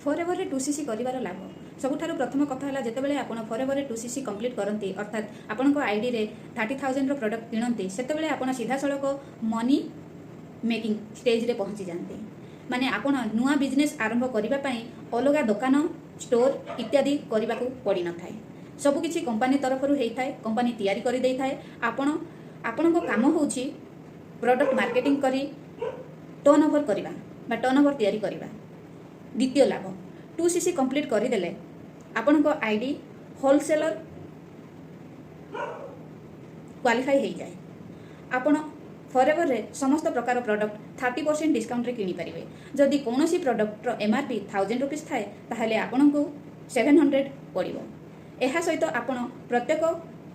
Forever 2cc कर लाभ सबुठारु प्रथम कथा है जितेबाला आप फॉरएवर 2cc कंप्लीट करती अर्थात आपण आईडी रे 30,000 प्रोडक्ट किणती से आप सीधा सड़क मनी मेकिंग स्टेज रे पहुँची जाते माने आपण नुआ बिजनेस आरंभ करने अलग दुकान स्टोर इत्यादि करने को पड़ न था सबकि कंपनी तरफ होता है कंपनी तैयारी कर दे थाए आपण काम होची प्रोडक्ट मार्केटिंग करी टर्न ओवर करवा टर्न ओवर तैयारी करवा। द्वितीय लाभ 2cc कंप्लीट करदेले आपण आईडी होलसेलर क्वालिफाई हो जाए आपण फॉरएवर रे समस्त प्रकार प्रोडक्ट 30% डिस्काउंट रे किनी परिवे जदि कोनोसी प्रोडक्ट रो एमआरपी 1000 रुपीस थाए ताहले आपण को 700 पड़िबो। एहा सहित आपण प्रत्येक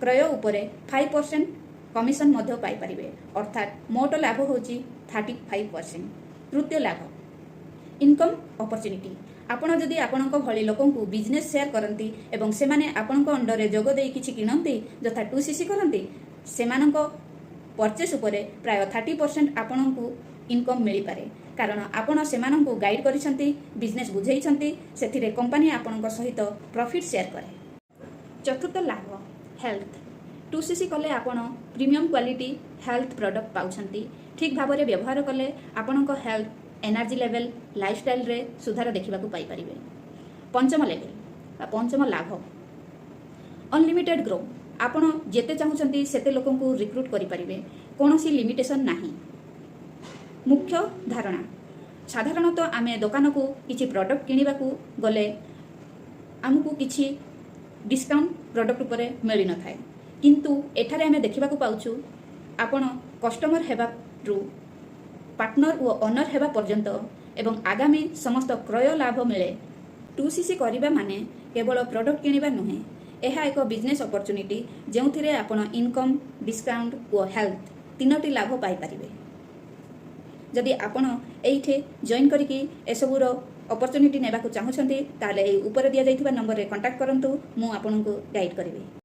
क्रय उपरे 5% कमिशन मध्य पाई परिवे अर्थात मोट लाभ होची 35%। तृतीय लाभ इनकम अपॉर्चुनिटी आपण जदि आपण भली लोकन को बिजनेस शेयर करंती एवं से माने आपण अंडर रे जोग देई किछि किनंती जथा 2cc करंती सेमानक परचेस उपरे प्राय 30% आपण को इनकम मिली पारे कारण आपण सेमानक गाइड करिसंती बिजनेस बुझेइसंती सेथिरे कंपनी आपण सहित प्रॉफिट शेयर करे। चतुर्थ लाभ हेल्थ 2cc कले आपण प्रीमियम क्वालिटी हेल्थ प्रोडक्ट पाउछंती ठीक भाव में व्यवहार कले आपण हेल्थ एनर्जी लेवल लाइफस्टाइल रे सुधार देखा पाई परिवे। पंचम लेवल पंचम लाभ अनलिमिटेड ग्रो आपण जेते चाहूचंती सेते लोकन को रिक्रूट करि परिवे कोनोसी लिमिटेशन नाही। मुख्य धारणा साधारणतः आमे दुकान को किछि प्रोडक्ट किनिबा को गले आमको किछि डिस्काउंट प्रोडक्ट उपरे मिलि न थाए किंतु एठारे आमे देखिबा को पाउछु आपण कस्टमर हेबारु पार्टनर और ओनर हेबा पर्यंत एवं आगामी समस्त क्रय लाभ मिले 2cc करिबा माने केवल प्रोडक्ट किनिबा नुहे यह एक बिजनेस अपॉर्चुनिटी जो थे आपण इनकम डिस्काउंट और हेल्थ तीनोटी लाभ पाई परिवे। जदि आपण एइठे जॉइन करिकी एसबुर अपॉर्चुनिटी नेबा को चाहूछंती ताले ऊपर दिया जाइथिबा नंबर रे कांटेक्ट करंतु मु आपनको गाइड करिवे।